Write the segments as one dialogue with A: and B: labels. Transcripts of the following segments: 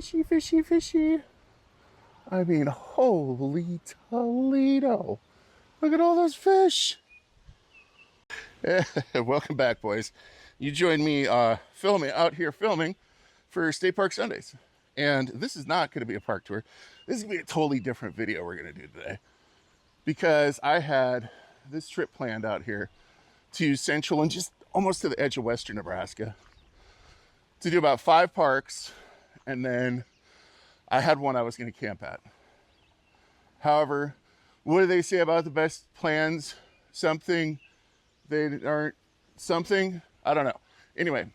A: Fishy, fishy, fishy. I mean, holy Toledo. Look at all those fish. Welcome back, boys. You joined me out here filming for State Park Sundays. And this is not going to be a park tour. This is going to be a totally different video we're going to do today. Because I had this trip planned out here to central and just almost to the edge of western Nebraska to do about 5 parks, and then I had one I was going to camp at. However, what do they say about the best plans? Something they aren't something? I don't know. Anyway,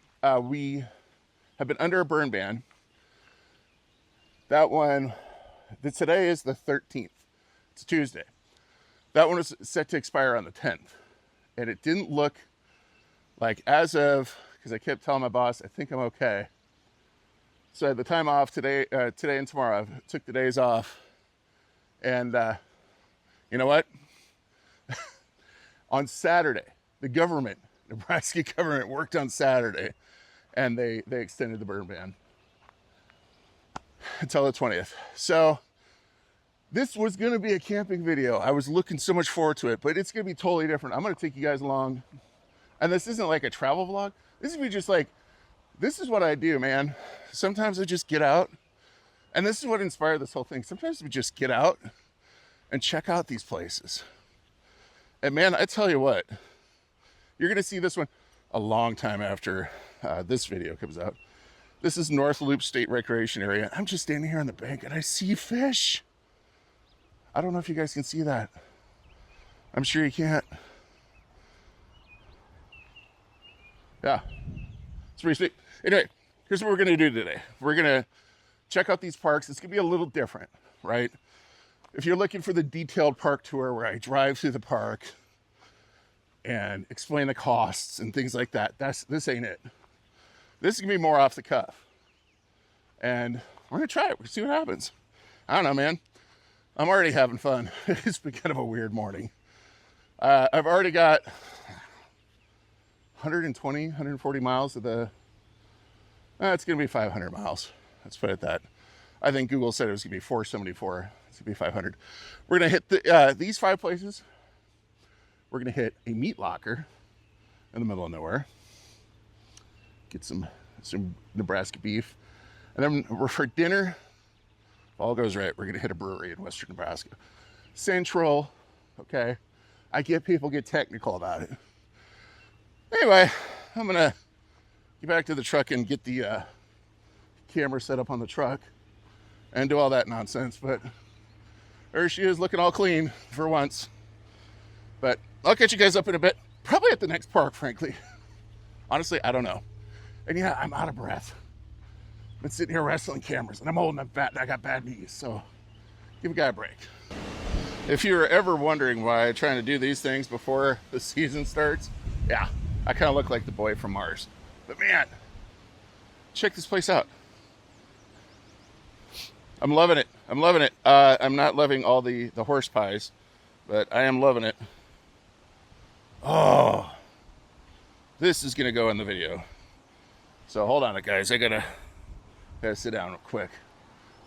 A: we have been under a burn ban. That one, today is the 13th. It's Tuesday. That one was set to expire on the 10th. And it didn't look like as of, because I kept telling my boss, I think I'm okay. So I had the time off today and tomorrow. I took the days off. And you know what? On Saturday, the government, Nebraska government, worked on Saturday. And they extended the burn ban until the 20th. So this was going to be a camping video. I was looking so much forward to it, but it's going to be totally different. I'm going to take you guys along. And this isn't like a travel vlog. This is be just like, this is what I do, man. Sometimes I just get out. And this is what inspired this whole thing. Sometimes we just get out and check out these places. And man, I tell you what, you're going to see this one a long time after this video comes out. This is North Loop State Recreation Area. I'm just standing here on the bank and I see fish. I don't know if you guys can see that. I'm sure you can't. Yeah, it's pretty sweet. Anyway, here's what we're gonna do today. We're gonna check out these parks. It's gonna be a little different, right? If you're looking for the detailed park tour where I drive through the park and explain the costs and things like that, this ain't it. This is gonna be more off the cuff. And we're gonna try it, we're gonna see what happens. I don't know, man. I'm already having fun. It's been kind of a weird morning. I've already got 120, 140 miles of the, it's gonna be 500 miles. Let's put it that. I think Google said it was gonna be 474. It's gonna be 500. We're gonna hit these 5 places. We're gonna hit a meat locker in the middle of nowhere. Get some Nebraska beef. And then for dinner, if all goes right, we're gonna hit a brewery in western Nebraska. Central, okay? I get people get technical about it. Anyway, I'm gonna get back to the truck and get the camera set up on the truck and do all that nonsense, but there she is looking all clean for once. But I'll catch you guys up in a bit, probably at the next park, frankly. Honestly, I don't know. And yeah, I'm out of breath. I've been sitting here wrestling cameras and I'm old and I'm fat and I got bad knees, so give a guy a break. If you were ever wondering why I'm trying to do these things before the season starts, yeah, I kind of look like the boy from Mars. But man, check this place out. I'm loving it. I'm loving it. I'm not loving all the horse pies, but I am loving it. Oh, this is gonna go in the video. So hold on, guys. I gotta sit down real quick.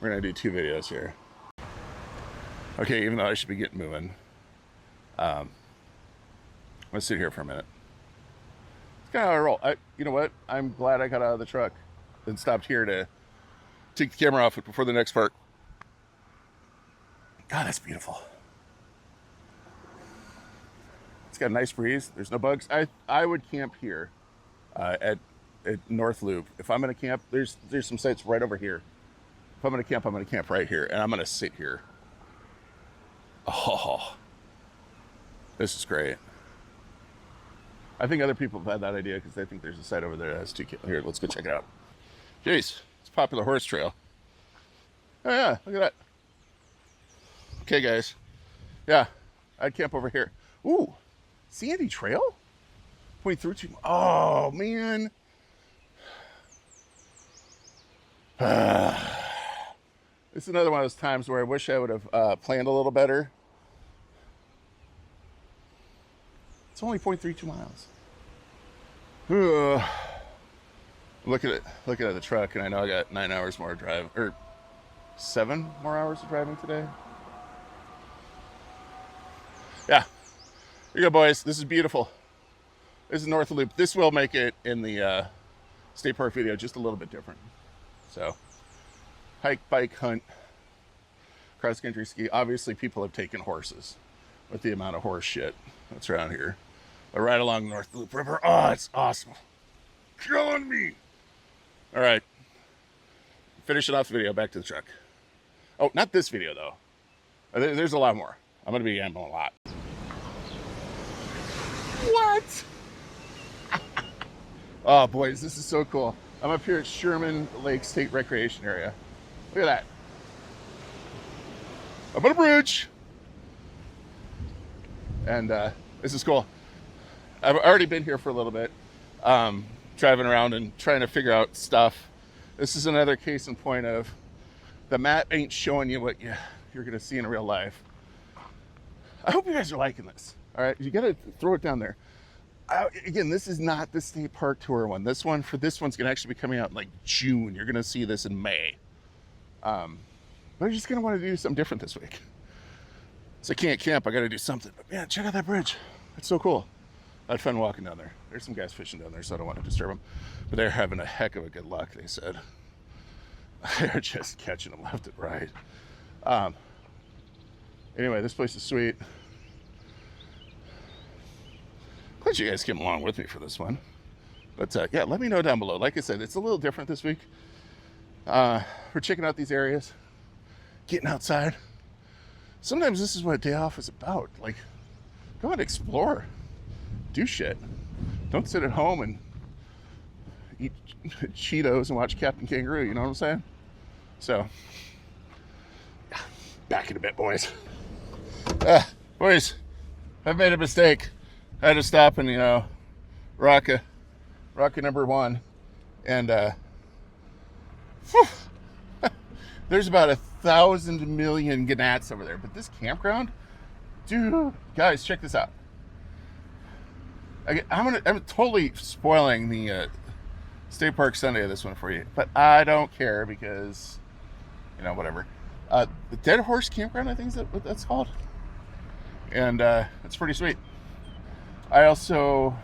A: We're gonna do 2 videos here. Okay, even though I should be getting moving, let's sit here for a minute. It's kind of how I roll. You know what? I'm glad I got out of the truck and stopped here to take the camera off it before the next park. God, that's beautiful. It's got a nice breeze. There's no bugs. I would camp here at North Loop. If I'm gonna camp, there's some sites right over here. If I'm gonna camp right here, and I'm gonna sit here. Oh, this is great. I think other people have had that idea because they think there's a site over there that has 2 camps. Here, let's go check it out. Jeez, it's a popular horse trail. Oh yeah, look at that. Okay, guys. Yeah, I'd camp over here. Ooh, sandy trail? Pointing through to, oh man. It's another one of those times where I wish I would have planned a little better. It's only 0.32 miles. Looking at the truck, and I know I got 9 hours more to drive, or 7 more hours of driving today. Yeah, here you go, boys. This is beautiful. This is North Loop. This will make it in the state park video just a little bit different. So, hike, bike, hunt, cross country ski. Obviously, people have taken horses with the amount of horse shit that's around here. But right along North Loop River. Oh, it's awesome. Killing me. All right. Finishing off the video. Back to the truck. Oh, not this video, though. There's a lot more. I'm going to be gambling a lot. What? Oh, boys, this is so cool. I'm up here at Sherman Lake State Recreation Area. Look at that. I'm on a bridge. And this is cool. I've already been here for a little bit, driving around and trying to figure out stuff. This is another case in point of the map ain't showing you what you're going to see in real life. I hope you guys are liking this. All right, you got to throw it down there. Again, this is not the state park tour one. This one's going to actually be coming out in like June. You're going to see this in May. But I'm just going to want to do something different this week. So I can't camp. I got to do something. But man, check out that bridge. It's so cool. I had fun walking down there. There's some guys fishing down there, so I don't want to disturb them. But they're having a heck of a good luck, they said. They're just catching them left and right. Anyway, this place is sweet. Glad you guys came along with me for this one. But yeah, let me know down below. Like I said, it's a little different this week. We're checking out these areas, getting outside. Sometimes this is what a day off is about. Like, go and explore. Do shit. Don't sit at home and eat Cheetos and watch Captain Kangaroo, you know what I'm saying? So, yeah, back in a bit, boys. Boys, I've made a mistake. I had to stop and, rock a number one. And, there's about 1,000 million gnats over there. But this campground, dude, guys, check this out. I'm totally spoiling the State Park Sunday of this one for you, but I don't care because, whatever. The Dead Horse Campground, I think is what that's called, and it's pretty sweet. I also,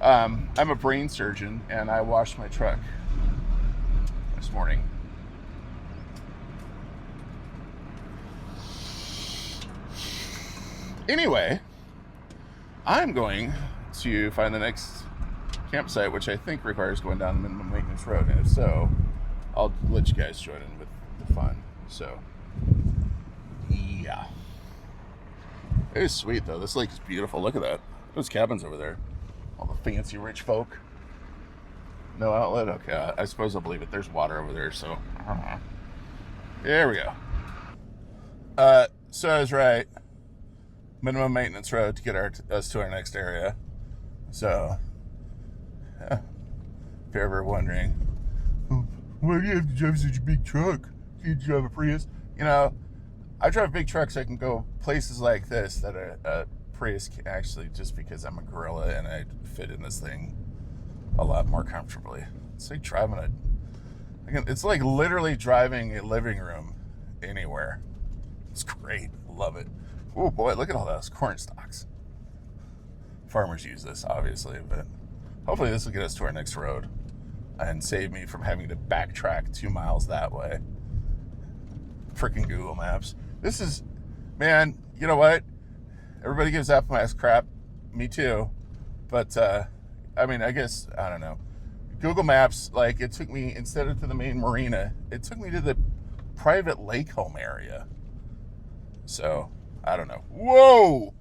A: I'm a brain surgeon, and I washed my truck this morning. Anyway, I'm going to find the next campsite, which I think requires going down the minimum maintenance road. And if so, I'll let you guys join in with the fun. So, yeah. It is sweet, though. This lake is beautiful. Look at that. Those cabins over there. All the fancy rich folk. No outlet? Okay, I suppose I'll believe it. There's water over there, so. There we go. So I was right. Minimum maintenance road to get us to our next area. So, if you're ever wondering, why do you have to drive such a big truck? Can't you drive a Prius? I drive big trucks so I can go places like this that a Prius can actually, just because I'm a gorilla and I fit in this thing a lot more comfortably. It's like driving it's like literally driving a living room anywhere. It's great. Love it. Oh boy, look at all those corn stalks. Farmers use this, obviously, but hopefully this will get us to our next road and save me from having to backtrack 2 miles that way. Freaking Google Maps. This is, man, you know what? Everybody gives Apple Maps crap. Me too. But, I guess, I don't know. Google Maps, it took me, instead of to the main marina, it took me to the private lake home area. So, I don't know. Whoa!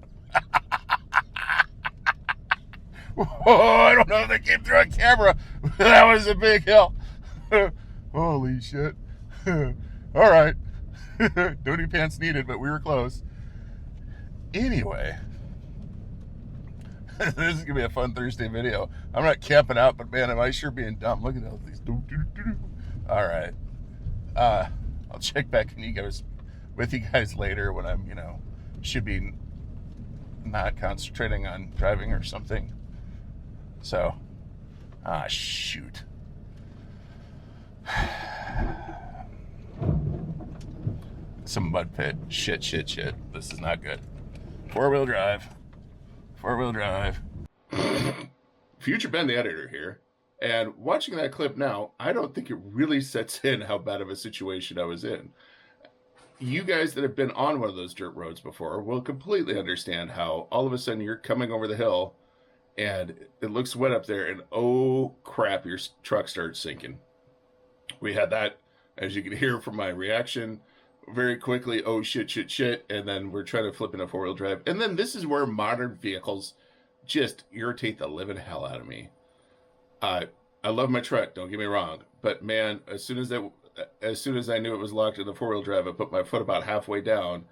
A: Whoa, I don't know if that came through on camera. That was a big hill. Holy shit. All right. No pants needed, but we were close. Anyway, this is going to be a fun Thursday video. I'm not camping out, but man, am I sure being dumb. Look at all these. All right. I'll check back with you guys later when I'm, should be not concentrating on driving or something. So, Ah, shoot. Some mud pit. Shit. This is not good. Four-wheel drive. Future Ben, the editor here. And watching that clip now, I don't think it really sets in how bad of a situation I was in. You guys that have been on one of those dirt roads before will completely understand how all of a sudden you're coming over the hill and it looks wet up there and oh crap, your truck starts sinking. We had that, as you can hear from my reaction, very quickly, oh shit, and then we're trying to flip into four-wheel drive. And then this is where modern vehicles just irritate the living hell out of me. I love my truck, don't get me wrong, but man, as soon as I knew it was locked in the four-wheel drive, I put my foot about halfway down,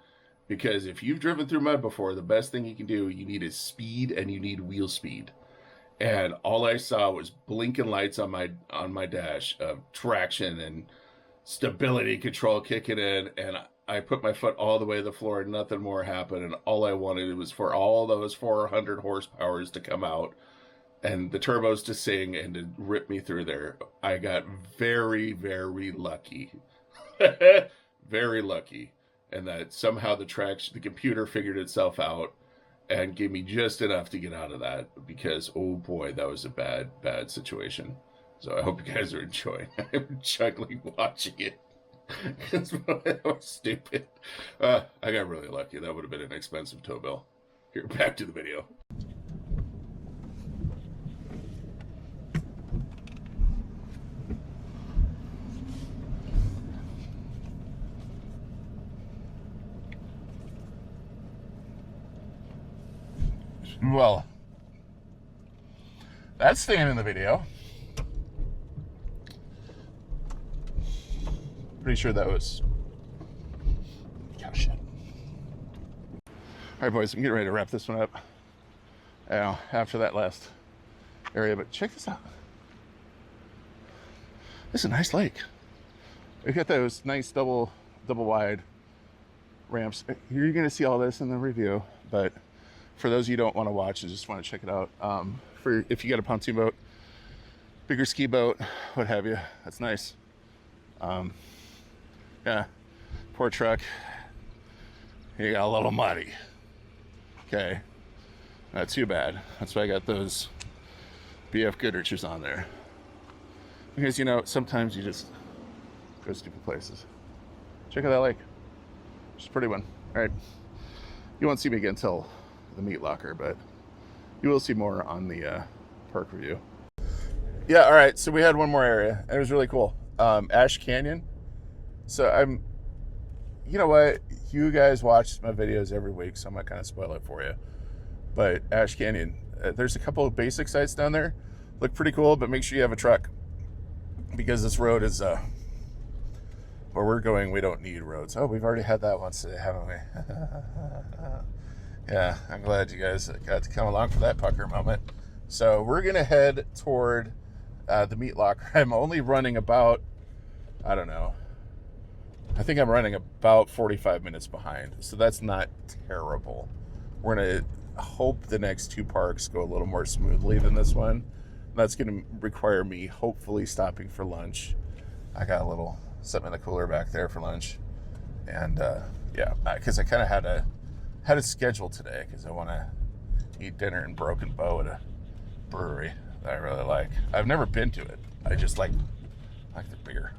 A: because if you've driven through mud before, the best thing you can do, you need is speed and you need wheel speed. And all I saw was blinking lights on my dash of traction and stability control kicking in, and I put my foot all the way to the floor and nothing more happened, and all I wanted was for all those 400 horsepowers to come out and the turbos to sing and to rip me through there. I got very, very lucky. Very lucky. And that somehow the computer figured itself out and gave me just enough to get out of that, because, oh boy, that was a bad situation. So I hope you guys are enjoying. I'm chuckling watching it. That was stupid. I got really lucky. That would have been an expensive tow bill. Here, back to the video. Well, that's staying in the video. Pretty sure that was cow shit. All right, boys, I'm getting ready to wrap this one up. After that last area, but check this out. This is a nice lake. We got those nice double wide ramps. You're gonna see all this in the review, but for those of you who don't want to watch and just want to check it out, if you got a pontoon boat, bigger ski boat, what have you, that's nice. Yeah, poor truck. He got a little muddy. Okay, not too bad. That's why I got those BF Goodrichers on there. Because, sometimes you just go stupid places. Check out that lake. It's a pretty one. All right, you won't see me again until the meat locker, but you will see more on the park review. Yeah, all right, so we had one more area. It was really cool. Ash Canyon. So you know what? You guys watch my videos every week, so I'm not going to spoil it for you. But Ash Canyon, there's a couple of basic sites down there. Look pretty cool, but make sure you have a truck. Because this road is, where we're going, we don't need roads. Oh, we've already had that once today, haven't we? Yeah, I'm glad you guys got to come along for that pucker moment. So we're going to head toward the meat locker. I'm only running about, I don't know, I think I'm running about 45 minutes behind. So that's not terrible. We're going to hope the next two parks go a little more smoothly than this one. That's going to require me hopefully stopping for lunch. I got a little something in the cooler back there for lunch. And yeah, because I kind of had a schedule today because I want to eat dinner in Broken Bow at a brewery that I really like. I've never been to it. I just like the beer.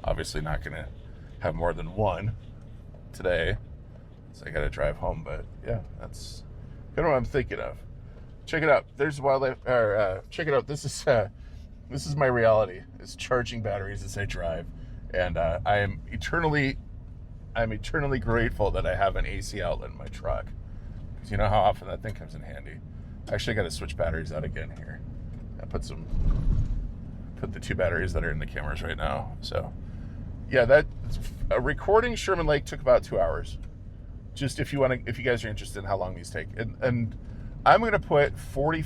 A: Obviously not going to have more than one today, so I got to drive home. But yeah, that's kind of what I'm thinking of. Check it out. There's wildlife. Check it out. This is my reality. Is charging batteries as I drive, and I'm eternally grateful that I have an AC outlet in my truck, because you know how often that thing comes in handy. Actually, I got to switch batteries out again here. I put the two batteries that are in the cameras right now. So yeah, recording Sherman Lake took about 2 hours. Just if you guys are interested in how long these take, and I'm going to put 30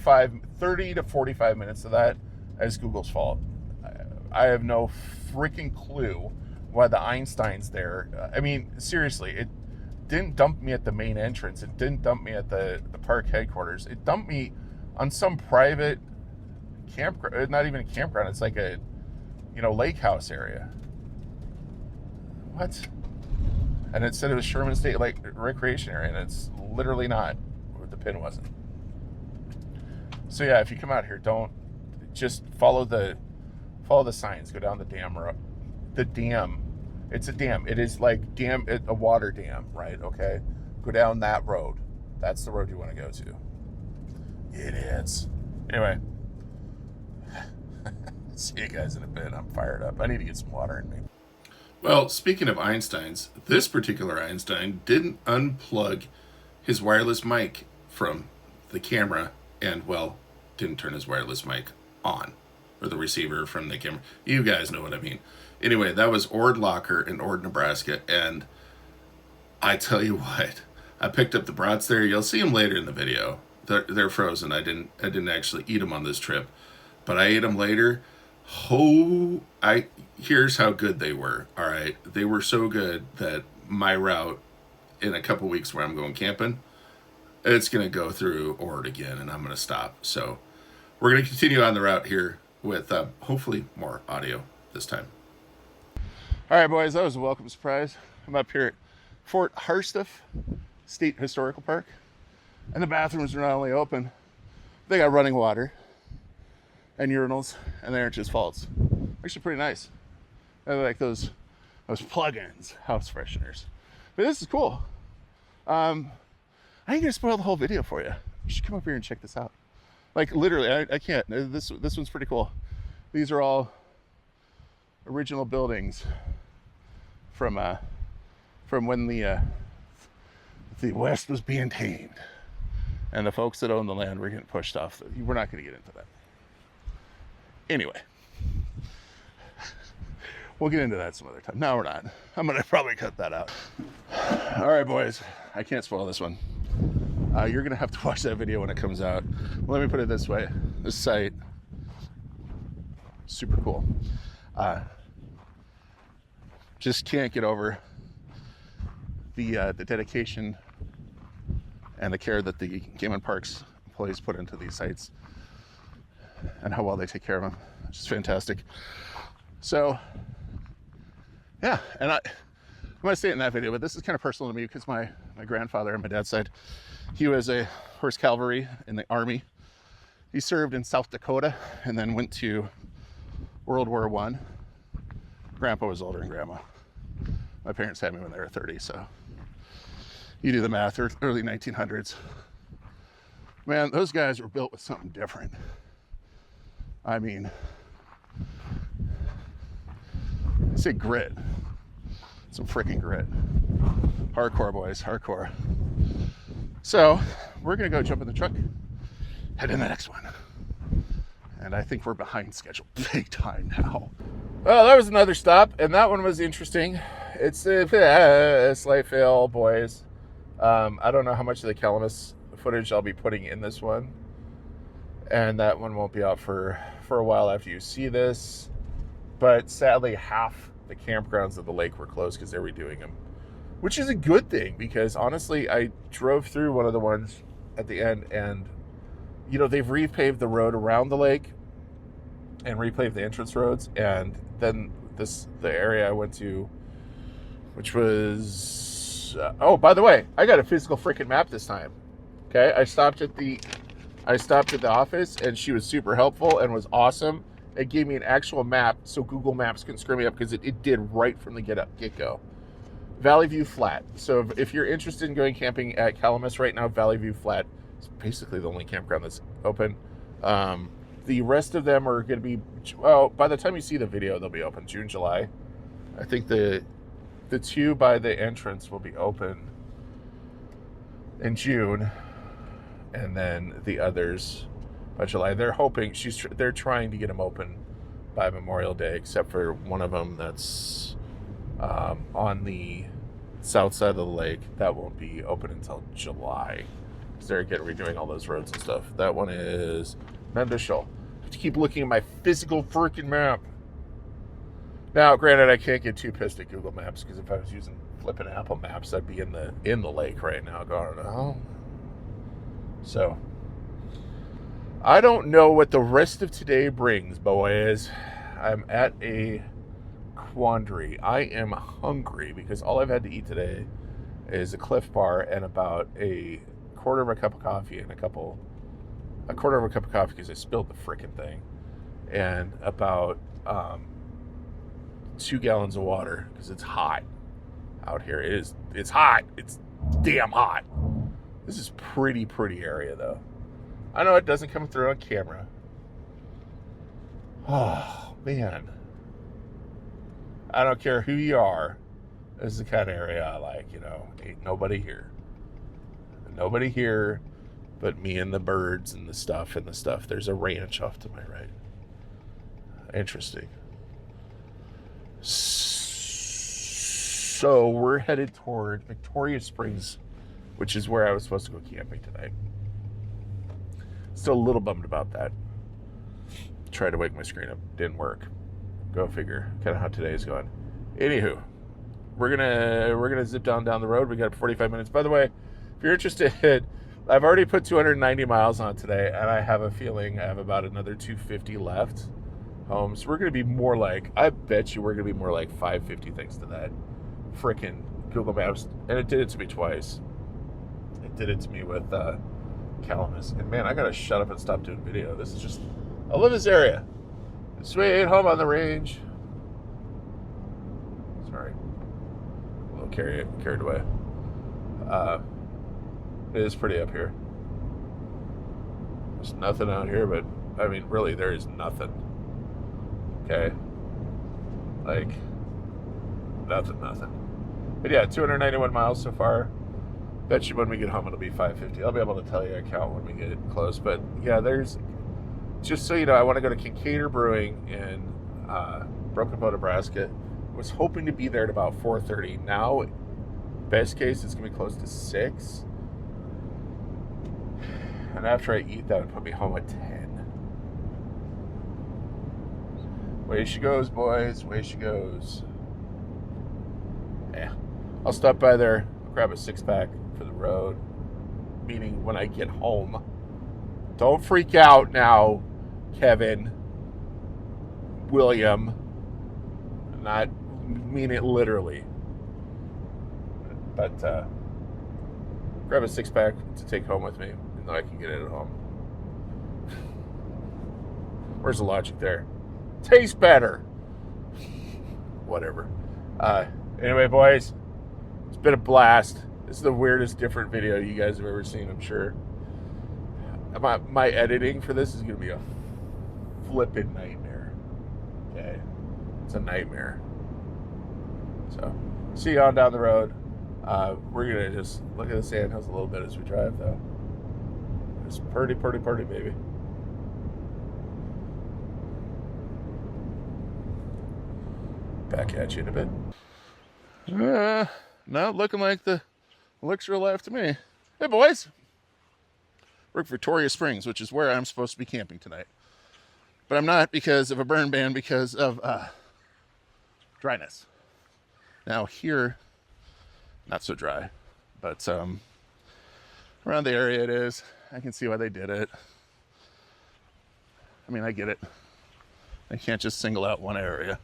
A: to 45 minutes of that as Google's fault. I have no freaking clue why the Einstein's there. I mean, seriously, it didn't dump me at the main entrance. It didn't dump me at the park headquarters. It dumped me on some private campground, not even a campground. It's like a, lake house area. What? And it said it was Sherman State Lake Recreation Area, and it's literally not. The pin wasn't. So yeah, if you come out here, don't just follow the signs. Go down the dam road. The dam. It's a dam. It is like a water dam, right? Okay. Go down that road. That's the road you want to go to. Idiots. Anyway. See you guys in a bit. I'm fired up. I need to get some water in me. Well, speaking of Einsteins, this particular Einstein didn't unplug his wireless mic from the camera and, well, didn't turn his wireless mic on, or the receiver from the camera. You guys know what I mean. Anyway, that was Ord Locker in Ord, Nebraska, and I tell you what, I picked up the brats there. You'll see them later in the video. They're frozen. I didn't actually eat them on this trip, but I ate them later. Here's how good they were. All right, they were so good that my route in a couple weeks where I'm going camping, it's gonna go through Ord again, and I'm gonna stop. So we're gonna continue on the route here with hopefully more audio this time. All right, boys, that was a welcome surprise. I'm up here at Fort Harstuff State Historical Park, and the bathrooms are not only open, they got running water and urinals, and they aren't just faults. Actually pretty nice. I like those plugins, house fresheners. But this is cool. I ain't gonna spoil the whole video for you. You should come up here and check this out. Like literally, I can't. This one's pretty cool. These are all original buildings from when the West was being tamed, and the folks that own the land were getting pushed off. We're not gonna get into that. Anyway, we'll get into that some other time. No, we're not. I'm gonna probably cut that out. All right, boys, I can't spoil this one. You're gonna have to watch that video when it comes out. Let me put it this way: this site, super cool. Just can't get over the dedication and the care that the Game and Parks employees put into these sites, and how well they take care of them. It's just fantastic. So, yeah, and I'm going to say it in that video, but this is kind of personal to me because my grandfather on my dad's side, he was a horse cavalry in the Army. He served in South Dakota and then went to World War I. Grandpa was older than Grandma. My parents had me when they were 30, so you do the math, early 1900s. Man, those guys were built with something different. I mean, I say grit. Some freaking grit. Hardcore, boys, hardcore. So, we're gonna go jump in the truck, head in the next one. And I think we're behind schedule big time now. Well, that was another stop, and that one was interesting. It's a slight fail, boys. I don't know how much of the Calamus footage I'll be putting in this one. And that one won't be out for a while after you see this. But sadly, half the campgrounds of the lake were closed because they're redoing them. Which is a good thing, because honestly, I drove through one of the ones at the end, and they've repaved the road around the lake and repaved the entrance roads. And then the area I went to, which was oh, by the way, I got a physical freaking map this time. Okay, I stopped at the office, and she was super helpful and was awesome. It gave me an actual map so Google Maps can screw me up, because it did right from the get-go. Valley View Flat. So if you're interested in going camping at Calamus right now, Valley View Flat is basically the only campground that's open. The rest of them are going to be, well, by the time you see the video, they'll be open June, July. I think the two by the entrance will be open in June, and then the others by July. They're hoping, they're trying to get them open by Memorial Day, except for one of them that's on the south side of the lake. That won't be open until July, because they're redoing all those roads and stuff. That one is Mendishal. I have to keep looking at my physical freaking map. Now, granted, I can't get too pissed at Google Maps, because if I was using flipping Apple Maps, I'd be in the lake right now going, oh. So, I don't know what the rest of today brings, boys. I'm at a quandary. I am hungry because all I've had to eat today is a Cliff Bar and about a quarter of a cup of coffee and a quarter of a cup of coffee because I spilled the frickin' thing, and about 2 gallons of water because it's hot out here. It's hot. It's damn hot. This is pretty area though. I know it doesn't come through on camera. Oh man, I don't care who you are. This is the kind of area I like. Ain't nobody here but me and the birds and the stuff. There's a ranch off to my right. Interesting. So we're headed toward Victoria Springs, which is where I was supposed to go camping tonight. Still a little bummed about that. Tried to wake my screen up, didn't work. Go figure. Kind of how today's going. Anywho, we're gonna zip down the road. We got 45 minutes. By the way, if you're interested, I've already put 290 miles on today, and I have a feeling I have about another 250 left home. So we're gonna be more like, I bet you we're gonna be more like 550 thanks to that frickin' Google Maps. And it did it to me twice. It did it to me with Calamus. And man, I gotta shut up and stop doing video. This is just, I love this area. Sweet home on the range. Sorry, a little carried away. It is pretty up here. There's nothing out here, but I mean, really, there is nothing. Okay, like nothing. But yeah, 291 miles so far. Bet you when we get home it'll be 550. I'll be able to tell you a count when we get close. But yeah, there's, just so you know, I want to go to Kincaidor Brewing in Broken Bow, Nebraska. I was hoping to be there at about 4:30. Now, best case, it's gonna be close to 6. And after I eat, that would put me home at 10. Way she goes, boys. Way she goes. Yeah, I'll stop by there, grab a 6-pack for the road. Meaning when I get home. Don't freak out now, Kevin, William. Not mean it literally. But grab a 6-pack to take home with me, and then I can get it at home. Where's the logic there? Tastes better. Whatever. Anyway, boys, it's been a blast. This is the weirdest different video you guys have ever seen, I'm sure. My editing for this is going to be a flippin' nightmare. Okay? It's a nightmare. So, see you on down the road. We're going to just look at the Sandhills a little bit as we drive, though. It's pretty, baby. Back at you in a bit. No, looking like the looks real life to me. Hey, boys. We're at Victoria Springs, which is where I'm supposed to be camping tonight. But I'm not because of a burn ban, because of dryness. Now here, not so dry, but around the area it is. I can see why they did it. I mean, I get it. They can't just single out one area.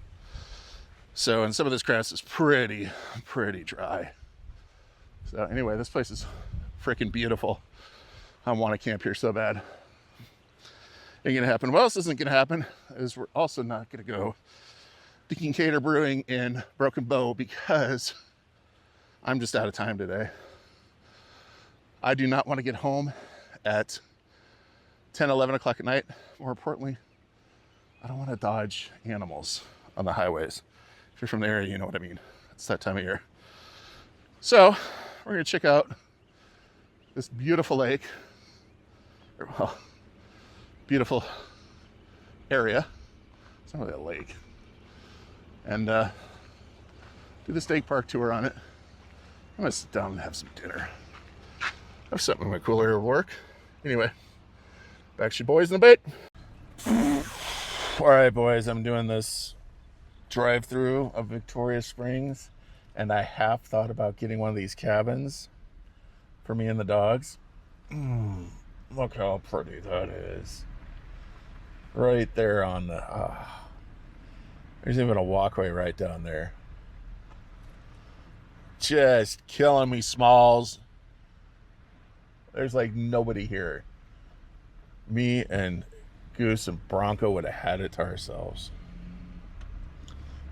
A: So, and some of this grass is pretty dry. So anyway, this place is freaking beautiful. I want to camp here so bad. Ain't gonna happen. What else isn't gonna happen is we're also not gonna go to Kincaidor Brewing in Broken Bow because I'm just out of time today. I do not want to get home at 10, 11 o'clock at night. More importantly, I don't want to dodge animals on the highways. If you're from the area, you know what I mean. It's that time of year. So we're gonna check out this beautiful lake, well, beautiful area. It's not really a lake. And do the state park tour on it. I'm gonna sit down and have some dinner. Have something in my cooler at work. Anyway, back to you boys in a bit. All right, boys, I'm doing this drive-through of Victoria Springs, and I have thought about getting one of these cabins for me and the dogs. Look how pretty that is. Right there on the... there's even a walkway right down there. Just killing me, Smalls. There's like nobody here. Me and Goose and Bronco would have had it to ourselves.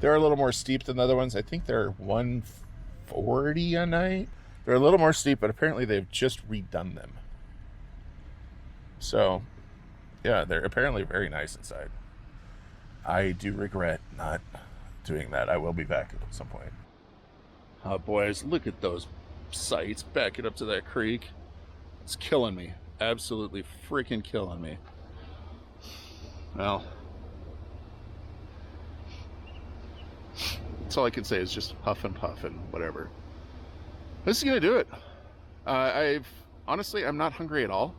A: They're a little more steep than the other ones. I think they're 140 a night. They're a little more steep, but apparently they've just redone them. So, yeah, they're apparently very nice inside. I do regret not doing that. I will be back at some point. Oh, boys, look at those sights backing up to that creek. It's killing me. Absolutely freaking killing me. Well, that's all I can say is just huff and puff and whatever. This is gonna do it. Honestly, I'm not hungry at all.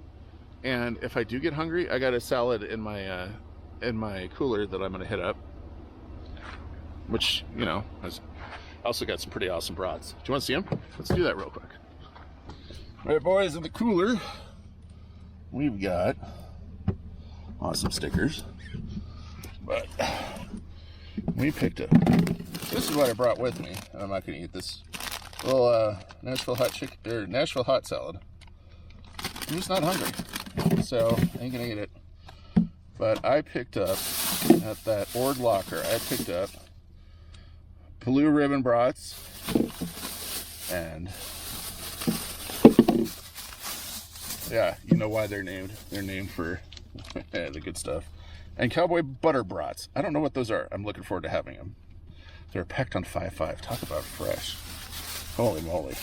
A: And if I do get hungry, I got a salad in my cooler that I'm gonna hit up. Which, you know, has also got some pretty awesome brats. Do you want to see them? Let's do that real quick. All right, boys, in the cooler, we've got awesome stickers. But we picked up. This is what I brought with me. I'm not gonna eat this little Nashville hot salad. I'm just not hungry, so I ain't gonna eat it. But I picked up at that Ord Locker. I picked up blue ribbon brats and yeah, you know why they're named. They're named for the good stuff. And cowboy butter brats. I don't know what those are. I'm looking forward to having them. They're packed on 5.5. Talk about fresh. Holy moly.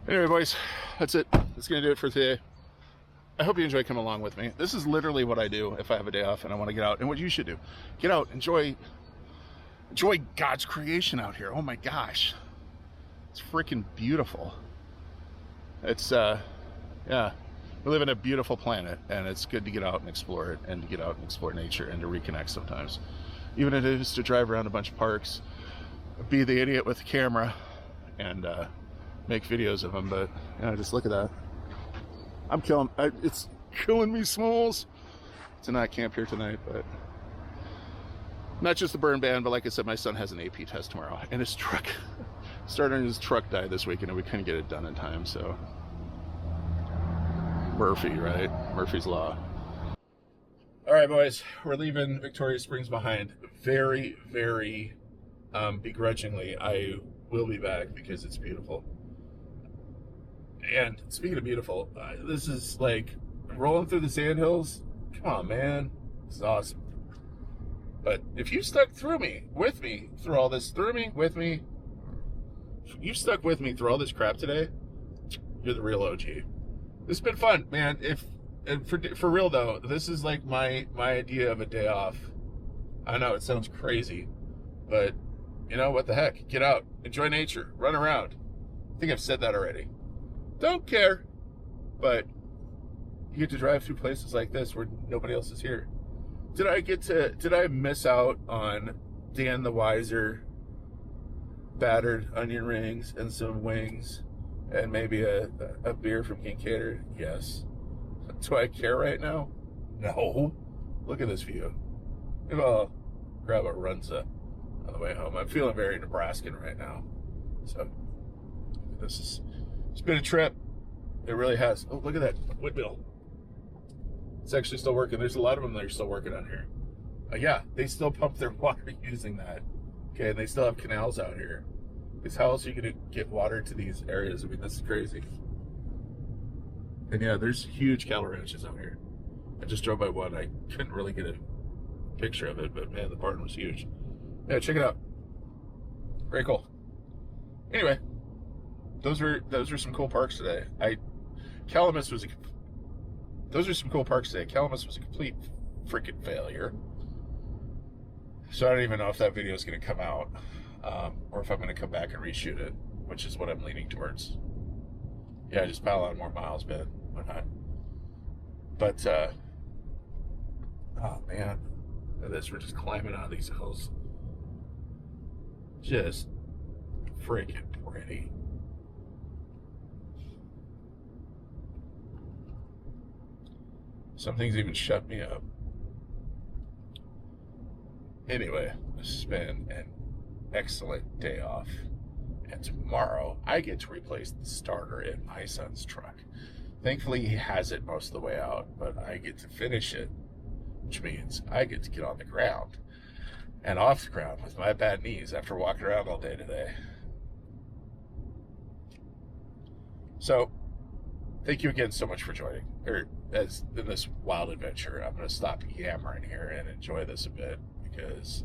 A: Anyway, boys, that's it. That's going to do it for today. I hope you enjoy coming along with me. This is literally what I do if I have a day off and I want to get out. And what you should do. Get out. Enjoy God's creation out here. Oh my gosh. It's freaking beautiful. It's, yeah. We live in a beautiful planet, and it's good to get out and explore it, and to get out and explore nature, and to reconnect sometimes. Even if it is to drive around a bunch of parks, be the idiot with the camera, and make videos of them. But yeah, just look at that. It's killing me, Smalls, to not camp here tonight. But not just the burn ban, but like I said, my son has an AP test tomorrow, and his truck his truck died this weekend, and we couldn't get it done in time. So Murphy, right? Murphy's Law. All right, boys, we're leaving Victoria Springs behind. Very, very begrudgingly, I will be back because it's beautiful. And speaking of beautiful, this is like rolling through the Sandhills. Come on, man. This is awesome. But if you stuck with me through all this crap today, you're the real OG. This has been fun, man. For real though, this is like my idea of a day off. I know it sounds crazy, but you know what the heck? Get out, enjoy nature, run around. I think I've said that already. Don't care, but you get to drive through places like this where nobody else is here. Did I miss out on Dan the Wiser battered onion rings and some wings and maybe a beer from Kincaid? Yes. Do I care right now? No. Look at this view. Maybe I'll grab a Runza on the way home. I'm feeling very Nebraskan right now. So it's been a trip. It really has. Oh, look at that windmill. It's actually still working. There's a lot of them that are still working on here. Yeah, they still pump their water using that. Okay, and they still have canals out here. Because how else are you going to get water to these areas? I mean, this is crazy. And yeah, there's huge cattle ranches out here. I just drove by one. I couldn't really get a picture of it, but man, the barn was huge. Yeah, check it out. Very cool. Anyway, those are some cool parks today. Those are some cool parks today. Calamus was a complete freaking failure. So I don't even know if that video is going to come out, or if I'm going to come back and reshoot it, which is what I'm leaning towards. Yeah, just pile on more miles, man. Why not? But, oh man, look at this. We're just climbing out of these hills. Just freaking pretty. Some things even shut me up. Anyway, this has been an excellent day off. And tomorrow, I get to replace the starter in my son's truck. Thankfully, he has it most of the way out, but I get to finish it, which means I get to get on the ground and off the ground with my bad knees after walking around all day today. So, thank you again so much for joining, in this wild adventure. I'm going to stop yammering here and enjoy this a bit because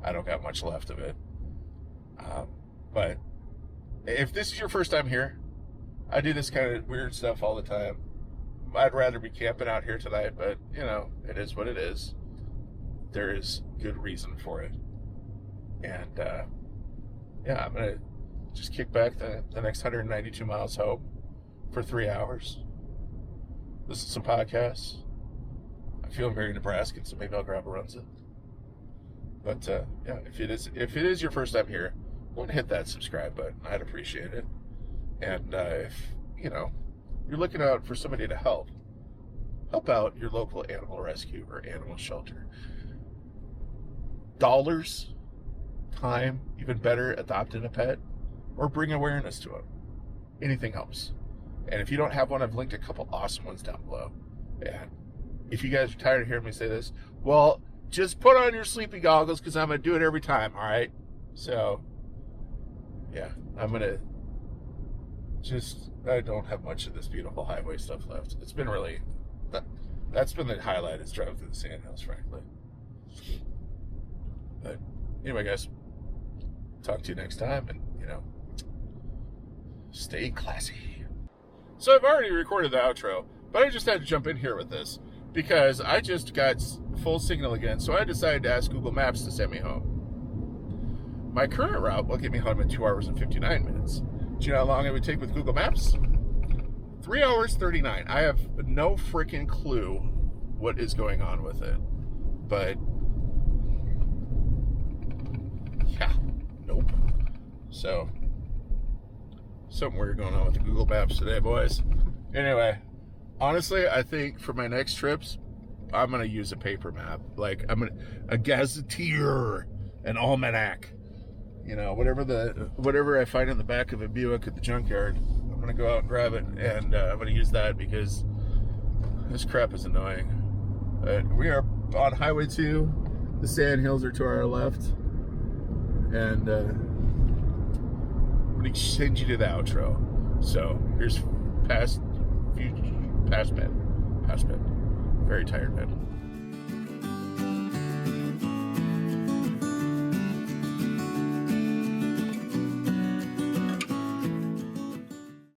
A: I don't got much left of it. But if this is your first time here, I do this kind of weird stuff all the time. I'd rather be camping out here tonight, but, you know, it is what it is. There is good reason for it. And, yeah, I'm going to just kick back the next 192 miles home for 3 hours. Listen to some podcasts. I'm feeling very Nebraskan, so maybe I'll grab a Runza. But, yeah, if it is your first time here, go ahead and hit that subscribe button. I'd appreciate it. And if, you know, you're looking out for somebody to help out your local animal rescue or animal shelter. Dollars, time, even better, adopting a pet, or bring awareness to them. Anything helps. And if you don't have one, I've linked a couple awesome ones down below. And if you guys are tired of hearing me say this, well, just put on your sleepy goggles because I'm going to do it every time, all right? So, yeah, I'm going to I don't have much of this beautiful highway stuff left. It's been really, that's been the highlight, is driving through the Sandhills, frankly. But anyway, guys, talk to you next time, and, you know, stay classy. So I've already recorded the outro, but I just had to jump in here with this because I just got full signal again, so I decided to ask Google Maps to send me home. My current route will get me home in 2 hours and 59 minutes. Do you know how long it would take with Google Maps? 3 hours 39. I have no freaking clue what is going on with it. But yeah, nope. So something weird going on with the Google Maps today, boys. Anyway, honestly, I think for my next trips, I'm gonna use a paper map. Like a gazetteer, an almanac. You know, whatever I find in the back of a Buick at the junkyard, I'm gonna go out and grab it, and I'm gonna use that because this crap is annoying. But we are on Highway 2. The Sandhills are to our left, and I'm gonna send you to the outro. So here's past bed. Very tired bed.